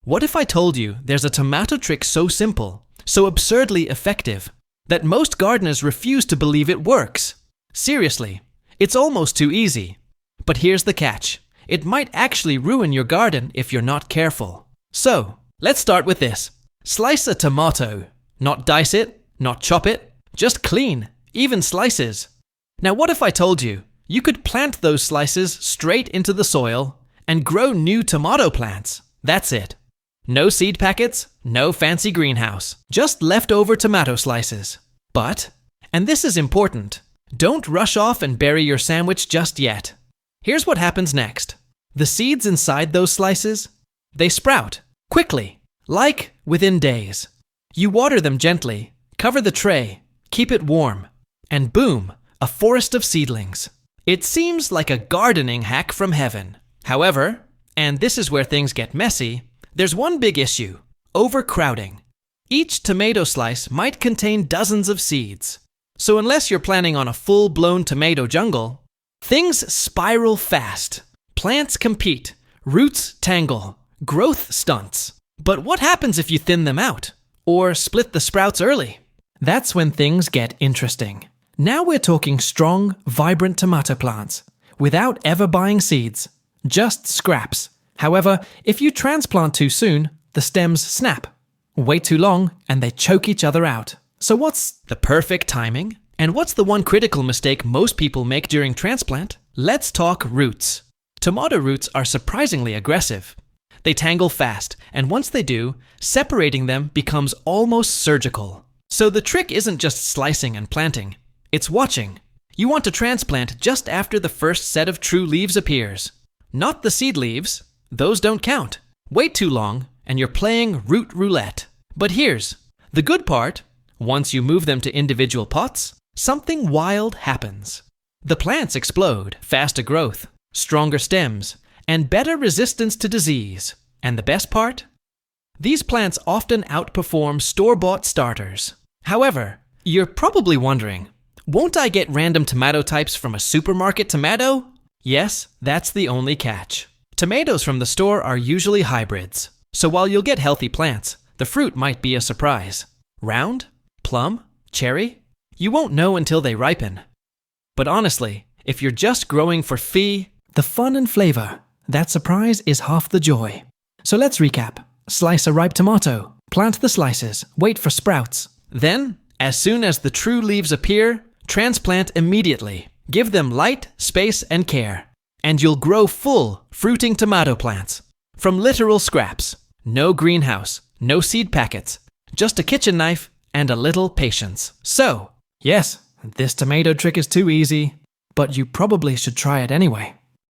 What if I told you there's a tomato trick so simple, so absurdly effective, that most gardeners refuse to believe it works? Seriously, it's almost too easy. But here's the catch. It might actually ruin your garden if you're not careful. So, let's start with this. Slice a tomato. Not dice it, not chop it, just clean, even slices. Now what if I told you you could plant those slices straight into the soil and grow new tomato plants? That's it. No seed packets, no fancy greenhouse, just leftover tomato slices. But, and this is important, don't rush off and bury your sandwich just yet. Here's what happens next. The seeds inside those slices, they sprout quickly, like within days. You water them gently, cover the tray, keep it warm, and boom, a forest of seedlings. It seems like a gardening hack from heaven. However, and this is where things get messy, there's one big issue: overcrowding. Each tomato slice might contain dozens of seeds. So unless you're planning on a full-blown tomato jungle, things spiral fast. Plants compete, roots tangle, growth stunts. But what happens if you thin them out? Or split the sprouts early? That's when things get interesting. Now we're talking strong, vibrant tomato plants, without ever buying seeds, just scraps. However, if you transplant too soon, the stems snap. Wait too long, and they choke each other out. So what's the perfect timing? And what's the one critical mistake most people make during transplant? Let's talk roots. Tomato roots are surprisingly aggressive. They tangle fast, and once they do, separating them becomes almost surgical. So the trick isn't just slicing and planting, it's watching. You want to transplant just after the first set of true leaves appears. Not the seed leaves. Those don't count. Wait too long, and you're playing root roulette. But here's the good part. Once you move them to individual pots, something wild happens. The plants explode, faster growth, stronger stems, and better resistance to disease. And the best part? These plants often outperform store-bought starters. However, you're probably wondering, won't I get random tomato types from a supermarket tomato? Yes, that's the only catch. Tomatoes from the store are usually hybrids. So while you'll get healthy plants, the fruit might be a surprise. Round? Plum? Cherry? You won't know until they ripen. But honestly, if you're just growing for the fun and flavor, that surprise is half the joy. So let's recap. Slice a ripe tomato, plant the slices, wait for sprouts. Then, as soon as the true leaves appear, transplant immediately. Give them light, space, and care. And you'll grow full, fruiting tomato plants. From literal scraps. No greenhouse, no seed packets, just a kitchen knife and a little patience. So, yes, this tomato trick is too easy, but you probably should try it anyway.